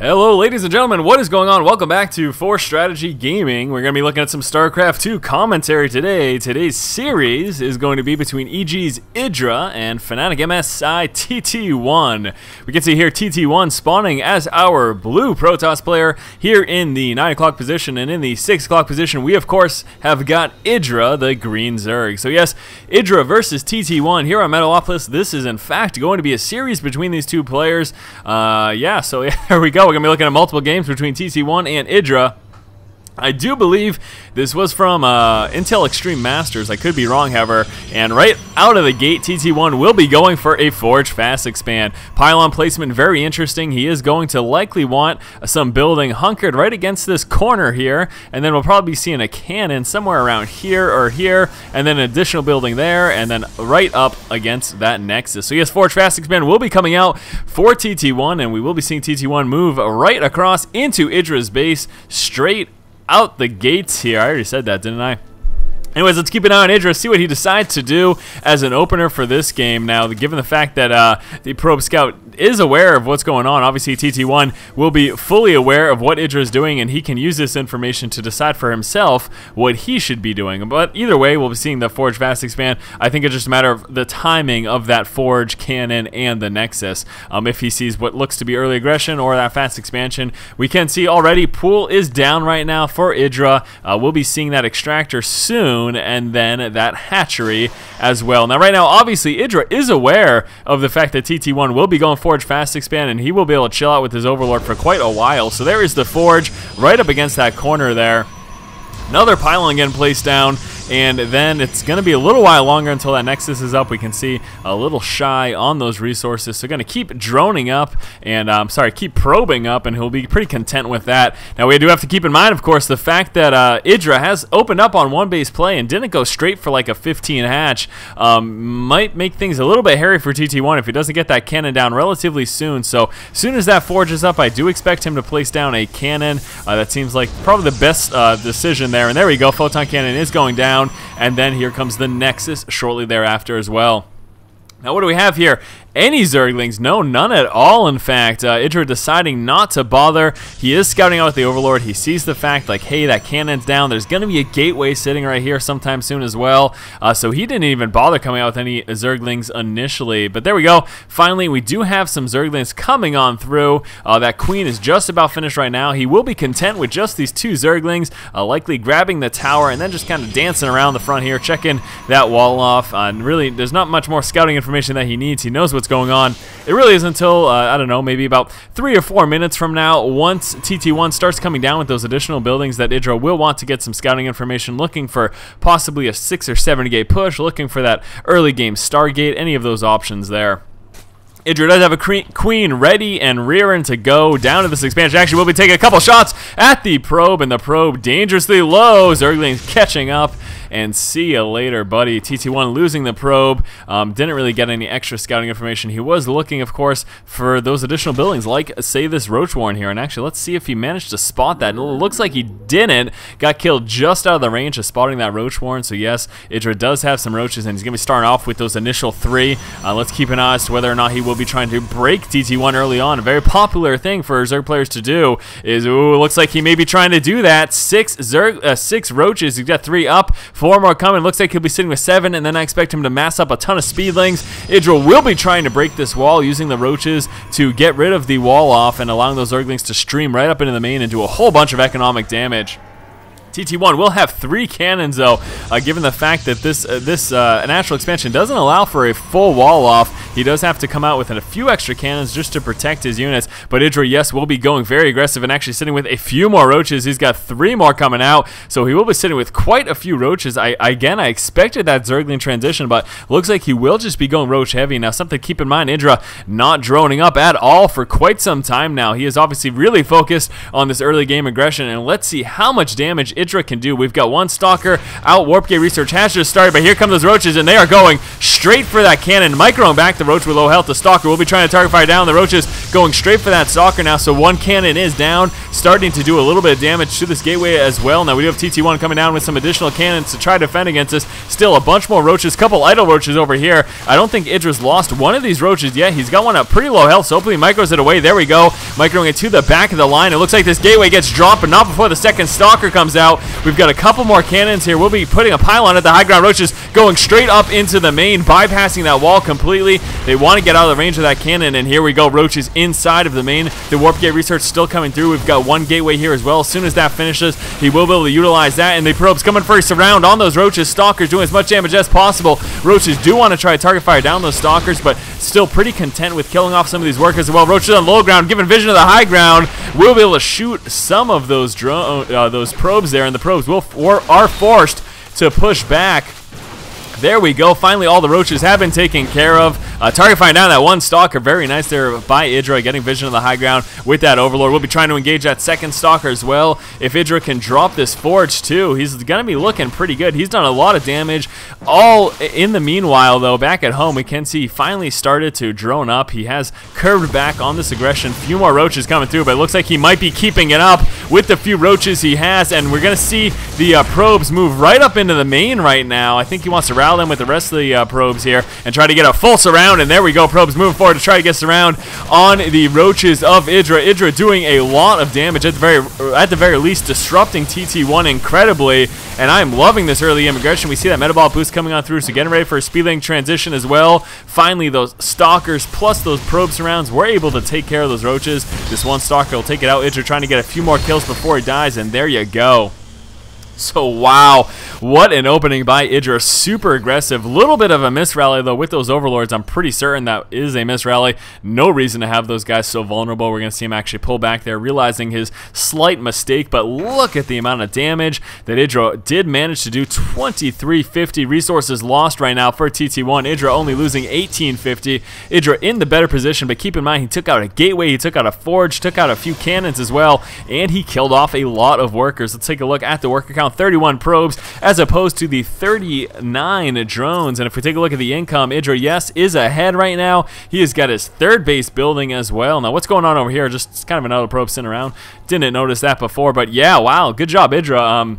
Hello ladies and gentlemen, what is going on? Welcome back to Force Strategy Gaming. We're going to be looking at some StarCraft 2 commentary today. Today's series is going to be between EG's Idra and Fnatic MSI TT1. We can see here TT1 spawning as our blue Protoss player here in the 9 o'clock position, and in the 6 o'clock position we of course have got Idra, the green Zerg. So yes, Idra versus TT1 here on Metalopolis. This is in fact going to be a series between these two players. So here we go. We're going to be looking at multiple games between TT1 and Idra. I do believe this was from Intel Extreme Masters. I could be wrong, however. And right out of the gate, TT1 will be going for a Forge Fast Expand. Pylon placement, very interesting. He is going to likely want some building hunkered right against this corner here. And then we'll probably be seeing a cannon somewhere around here or here. And then an additional building there. And then right up against that Nexus. So yes, Forge Fast Expand will be coming out for TT1. And we will be seeing TT1 move right across into Idra's base straight out the gates here. I already said that, didn't I? Anyways, let's keep an eye on Idra, see what he decides to do as an opener for this game. Now, given the fact that the Probe Scout is aware of what's going on, obviously TT1 will be fully aware of what Idra is doing, and he can use this information to decide for himself what he should be doing. But either way, we'll be seeing the Forge Fast Expand. I think it's just a matter of the timing of that Forge, Cannon, and the Nexus. If he sees what looks to be early aggression or that fast expansion, we can see already pool is down right now for Idra. We'll be seeing that Extractor soon, and then that hatchery as well. Now right now obviously Idra is aware of the fact that TT1 will be going Forge Fast Expand, and he will be able to chill out with his Overlord for quite a while. So there is the Forge right up against that corner there. Another pylon getting placed down, and then it's going to be a little while longer until that Nexus is up. We can see a little shy on those resources, so going to keep droning up, and keep probing up, and he'll be pretty content with that. Now we do have to keep in mind, of course, the fact that Idra has opened up on one base play and didn't go straight for like a 15 hatch. Might make things a little bit hairy for TT1 if he doesn't get that cannon down relatively soon. So as soon as that Forge is up, I do expect him to place down a cannon. That seems like probably the best decision there. And there we go, Photon Cannon is going down, and then here comes the Nexus shortly thereafter as well. Now what do we have here? Any Zerglings? No, none at all, in fact. Idra deciding not to bother. He is scouting out with the Overlord. He sees the fact, like, hey, that cannon's down. There's going to be a gateway sitting right here sometime soon as well. So he didn't even bother coming out with any Zerglings initially. But there we go. Finally, we do have some Zerglings coming on through. That Queen is just about finished right now. He will be content with just these 2 Zerglings, likely grabbing the tower and then just kind of dancing around the front here, checking that wall off. And really, there's not much more scouting information that he needs. He knows what's going on. It really is until, I don't know, maybe about 3 or 4 minutes from now, once TT1 starts coming down with those additional buildings, that Idra will want to get some scouting information, looking for possibly a 6 or 7 gate push, looking for that early game Stargate, any of those options there. Idra does have a Queen ready and rearing to go down to this expansion. Actually, we'll be taking a couple shots at the Probe, and the Probe dangerously low. Zerglings catching up, and see you later, buddy. TT1 losing the Probe. Didn't really get any extra scouting information. He was looking, of course, for those additional buildings, like, say, this Roach Warren here. And actually, let's see if he managed to spot that. It looks like he didn't. Got killed just out of the range of spotting that Roach Warren. So yes, Idra does have some Roaches, and he's going to be starting off with those initial 3. Let's keep an eye as to whether or not he will be trying to break TT1 early on. A very popular thing for Zerg players to do is, ooh, looks like he may be trying to do that. 6 Roaches. He's got 3 up, 4 more coming. Looks like he'll be sitting with 7, and then I expect him to mass up a ton of Speedlings. Idra will be trying to break this wall using the Roaches to get rid of the wall off and allowing those Zerglings to stream right up into the main and do a whole bunch of economic damage. TT1 will have 3 cannons, though, given the fact that this natural expansion doesn't allow for a full wall off. He does have to come out with a few extra cannons just to protect his units. But Idra, yes, will be going very aggressive and actually sitting with a few more Roaches. He's got 3 more coming out, so he will be sitting with quite a few Roaches. Again, I expected that Zergling transition, but looks like he will just be going Roach heavy. Now, something to keep in mind, Idra not droning up at all for quite some time now. He is obviously really focused on this early game aggression, and let's see how much damage Idra can do. We've got 1 Stalker out. Warp Gate research has just started, but here come those Roaches, and they are going straight for that cannon. Microing back the roach with low health. The stalker will be trying to target fire down. The roach is going straight for that stalker now, so one cannon is down, starting to do a little bit of damage to this gateway as well. Now we do have TT1 coming down with some additional cannons to try to defend against us. Still a bunch more roaches, couple idle roaches over here. I don't think Idra's lost one of these roaches yet. He's got one at pretty low health, so hopefully he micros it away. There we go, microing it to the back of the line. It looks like this gateway gets dropped, but not before the second stalker comes out. We've got a couple more cannons here. We'll be putting a pylon at the high ground. Roaches going straight up into the main, bypassing that wall completely. They want to get out of the range of that cannon, and here we go. Roaches inside of the main. The warp gate research still coming through. We've got one gateway here as well. As soon as that finishes, he will be able to utilize that, and the probes coming for a surround on those roaches. Stalkers doing as much damage as possible. Roaches do want to try to target fire down those stalkers, but still pretty content with killing off some of these workers as well. Roaches on low ground, given vision of the high ground, we'll be able to shoot some of those probes there, and the probes are forced to push back. There we go. Finally, all the roaches have been taken care of. Target fire down that one stalker. Very nice there by Idra, getting vision of the high ground with that overlord. We'll be trying to engage that second stalker as well. If Idra can drop this forge too, he's going to be looking pretty good. He's done a lot of damage. All in the meanwhile, though, back at home, we can see he finally started to drone up. He has curved back on this aggression. Few more roaches coming through, but it looks like he might be keeping it up with the few roaches he has, and we're going to see the probes move right up into the main right now. I think he wants to rally them with the rest of the probes here and try to get a full surround, and there we go. Probes moving forward to try to get surround on the roaches of Idra. Idra doing a lot of damage, at the very least disrupting TT1 incredibly, and I'm loving this early immigration. We see that metabolic boost coming on through, so getting ready for a speedling transition as well. Finally, those stalkers plus those probe surrounds were able to take care of those roaches. This one stalker will take it out. Idra trying to get a few more kills before he dies, and there you go. So wow, what an opening by Idra. Super aggressive. Little bit of a miss rally though with those overlords. I'm pretty certain that is a miss rally. No reason to have those guys so vulnerable. We're going to see him actually pull back there, realizing his slight mistake. But look at the amount of damage that Idra did manage to do. 2350 resources lost right now for TT1. Idra only losing 1850. Idra in the better position, but keep in mind he took out a gateway, he took out a forge, took out a few cannons as well, and he killed off a lot of workers. Let's take a look at the worker count. 31 probes as opposed to the 39 drones. And if we take a look at the income, Idra, yes, is ahead right now. He has got his third base building as well. Now, what's going on over here? Just kind of another probe sitting around. Didn't notice that before, but yeah, wow, good job, Idra.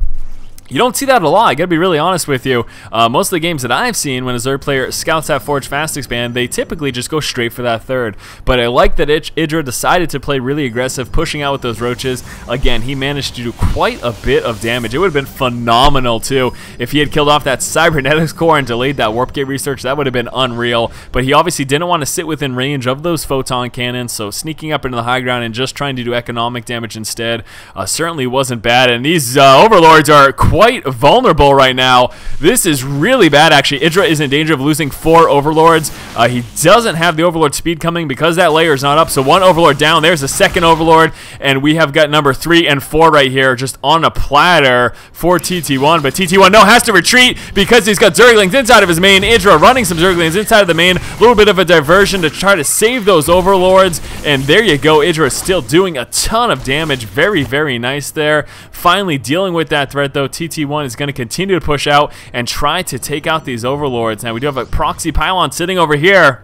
You don't see that a lot, I gotta be really honest with you. Most of the games that I've seen when a Zerg player scouts that Forge Fast Expand, they typically just go straight for that third. But I like that Idra decided to play really aggressive, pushing out with those roaches. Again, he managed to do quite a bit of damage. It would have been phenomenal too if he had killed off that cybernetics core and delayed that warp gate research. That would have been unreal. But he obviously didn't want to sit within range of those photon cannons, so sneaking up into the high ground and just trying to do economic damage instead certainly wasn't bad. And these overlords are quite vulnerable right now. This is really bad, actually. Idra is in danger of losing 4 overlords. He doesn't have the overlord speed coming because that layer is not up, so 1 overlord down. There's the second overlord, and we have got number 3 and 4 right here just on a platter for TT1, but TT1 has to retreat because he's got Zerglings inside of his main. Idra running some Zerglings inside of the main. A little bit of a diversion to try to save those overlords, and there you go. Idra is still doing a ton of damage. Very, very nice there. Finally dealing with that threat, though. TT1 is going to continue to push out and try to take out these overlords. Now, we do have a proxy pylon sitting over here.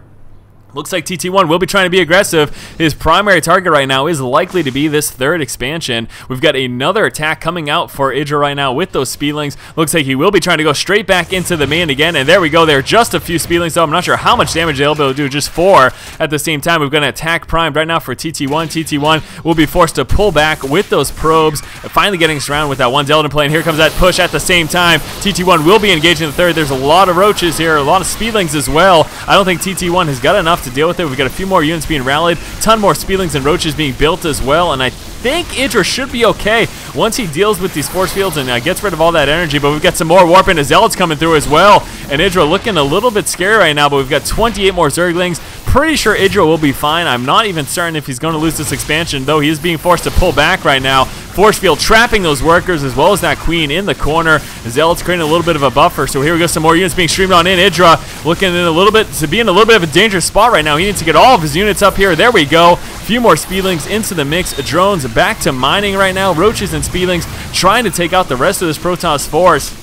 Looks like TT1 will be trying to be aggressive. His primary target right now is likely to be this third expansion. We've got another attack coming out for Idra right now with those speedlings. Looks like he will be trying to go straight back into the main again, and there we go. There are just a few speedlings, so I'm not sure how much damage they'll be able to do. Just 4 at the same time. We've got an attack primed right now for TT1. TT1 will be forced to pull back with those probes, finally getting surrounded with that one Delta play, and here comes that push at the same time. TT1 will be engaging the third. There's a lot of roaches here, a lot of speedlings as well. I don't think TT1 has got enough to deal with it. We've got a few more units being rallied, ton more speedlings and roaches being built as well, and I think Idra should be okay once he deals with these force fields and gets rid of all that energy. But we've got some more warp into zealots coming through as well, and Idra looking a little bit scary right now, but we've got 28 more Zerglings. Pretty sure Idra will be fine. I'm not even certain if he's going to lose this expansion, though he is being forced to pull back right now. Force field trapping those workers as well as that queen in the corner. Zealots creating a little bit of a buffer, so here we go, some more units being streamed on in. Idra looking in a little bit to be in a little bit of a dangerous spot right now. He needs to get all of his units up here. There we go. A few more speedlings into the mix. Drones back to mining right now. Roaches and speedlings trying to take out the rest of this Protoss force.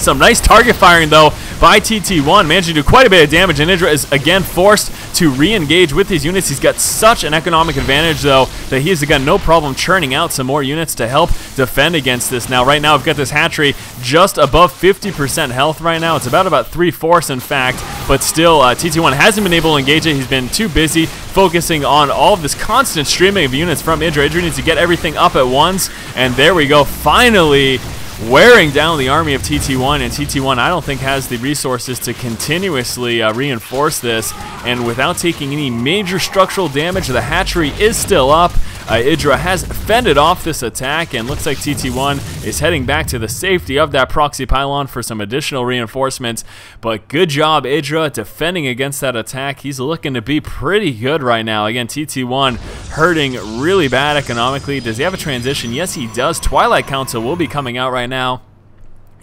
Some nice target firing, though, by TT1, managing to do quite a bit of damage, and Idra is again forced to re-engage with these units. He's got such an economic advantage, though, that he's got no problem churning out some more units to help defend against this. Now, right now, we've got this hatchery just above 50% health right now. It's about 3/4, in fact, but still, TT1 hasn't been able to engage it. He's been too busy focusing on all of this constant streaming of units from Idra. Idra needs to get everything up at once, and there we go, finally wearing down the army of TT1, and TT1 I don't think has the resources to continuously reinforce this, and without taking any major structural damage, the hatchery is still up. Idra has fended off this attack, and looks like TT1 is heading back to the safety of that proxy pylon for some additional reinforcements. But good job, Idra, defending against that attack. He's looking to be pretty good right now. Again, TT1 hurting really bad economically. Does he have a transition? Yes, he does. Twilight Council will be coming out right now.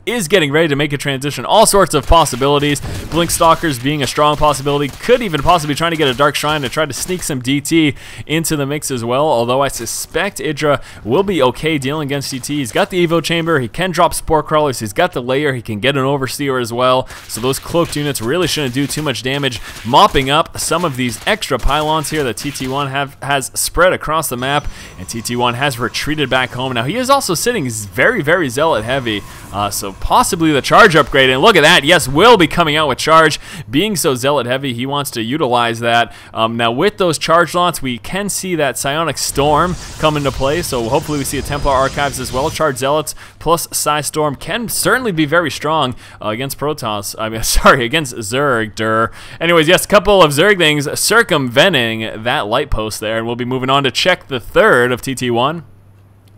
Is getting ready to make a transition. All sorts of possibilities. Blink Stalkers being a strong possibility. Could even possibly trying to get a Dark Shrine to try to sneak some DT into the mix as well. Although I suspect Idra will be okay dealing against DT. He's got the Evo Chamber. He can drop Spore Crawlers. He's got the Layer. He can get an Overseer as well. So those cloaked units really shouldn't do too much damage. Mopping up some of these extra pylons here that TT1 has spread across the map. And TT1 has retreated back home. Now he is also sitting very, very Zealot heavy. So possibly the charge upgrade, and look at that, yes, will be coming out with charge. Being so Zealot heavy, he wants to utilize that. Now with those charge lots, we can see that Psionic Storm come into play, so hopefully we see a Templar Archives as well. Charge Zealots plus Psi Storm can certainly be very strong against Protoss, against Zerg. Anyways, yes, a couple of Zerglings circumventing that light post there, and we'll be moving on to check the third of TT1.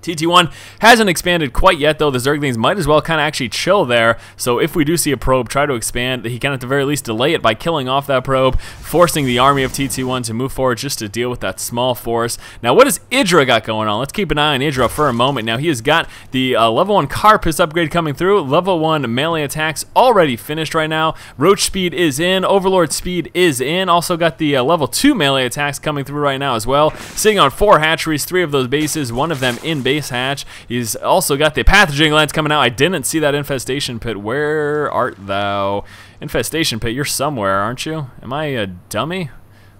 TT1 hasn't expanded quite yet, though. The Zerglings might as well kind of actually chill there. So if we do see a probe try to expand, he can at the very least delay it by killing off that probe, forcing the army of TT1 to move forward just to deal with that small force. Now, what has Idra got going on? Let's keep an eye on Idra for a moment. Now, he has got the level 1 Carapace upgrade coming through. Level 1 melee attacks already finished right now. Roach speed is in. Overlord speed is in. Also got the level 2 melee attacks coming through right now as well. Sitting on 4 hatcheries, 3 of those bases, 1 of them in base hatch. He's also got the pathogen glands coming out. I didn't see that infestation pit. Where art thou? Infestation pit, you're somewhere, aren't you? Am I a dummy?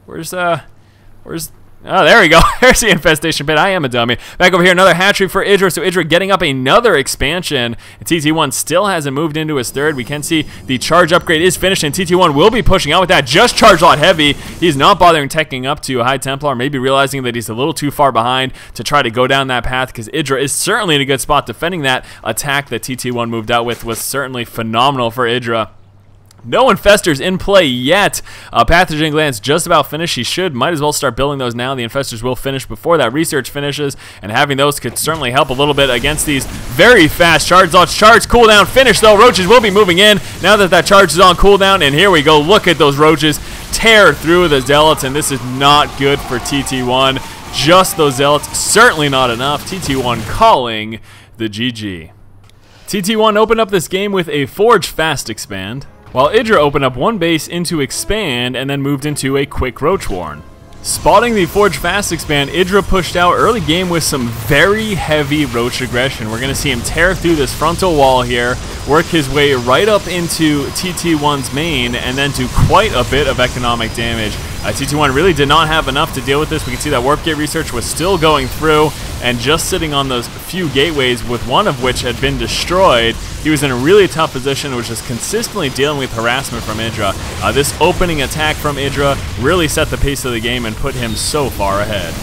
Where's oh, there we go. There's the infestation pit. I am a dummy. Back over here, another hatchery for Idra. So Idra getting up another expansion. And TT1 still hasn't moved into his third. We can see the charge upgrade is finished, and TT1 will be pushing out with that. Just charge lot heavy. He's not bothering teching up to a High Templar, maybe realizing that he's a little too far behind to try to go down that path, because Idra is certainly in a good spot. Defending that attack that TT1 moved out with was certainly phenomenal for Idra. No infestors in play yet. Pathogen glands just about finished. He might as well start building those now. The infestors will finish before that research finishes, and having those could certainly help a little bit against these very fast charge lots. Charge cooldown finish though. Roaches will be moving in now that that charge is on cooldown, and here we go. Look at those roaches tear through the zealots, and this is not good for TT1. Just those zealots, certainly not enough. TT1 calling the GG. TT1 opened up this game with a Forge Fast Expand, while Idra opened up 1 base into Expand and then moved into a quick Roach Warren. Spotting the Forge Fast Expand, Idra pushed out early game with some very heavy Roach aggression. We're going to see him tear through this frontal wall here, work his way right up into TT1's main, and then do quite a bit of economic damage. TT1 really did not have enough to deal with this. We can see that Warp Gate research was still going through, and just sitting on those few gateways, with one of which had been destroyed, he was in a really tough position, which is consistently dealing with harassment from Idra. This opening attack from Idra really set the pace of the game and put him so far ahead.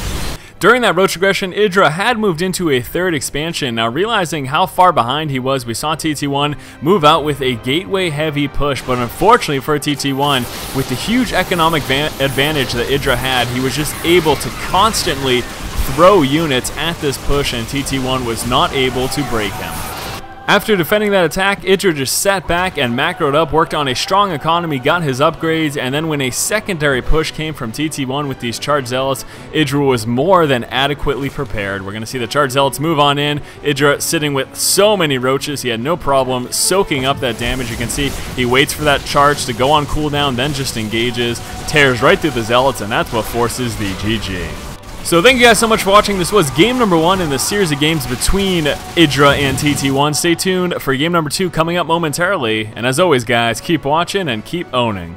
During that Roach aggression, Idra had moved into a 3rd expansion. Now, realizing how far behind he was, we saw TT1 move out with a gateway-heavy push, but unfortunately for TT1, with the huge economic advantage that Idra had, he was just able to constantly throw units at this push, and TT1 was not able to break him. After defending that attack, Idra just sat back and macroed up, worked on a strong economy, got his upgrades, and then when a secondary push came from TT1 with these Charge Zealots, Idra was more than adequately prepared. We're going to see the Charge Zealots move on in. Idra sitting with so many roaches, he had no problem soaking up that damage. You can see he waits for that charge to go on cooldown, then just engages, tears right through the Zealots, and that's what forces the GG. So thank you guys so much for watching. This was game number 1 in the series of games between Idra and TT1. Stay tuned for game number 2 coming up momentarily. And as always, guys, keep watching and keep owning.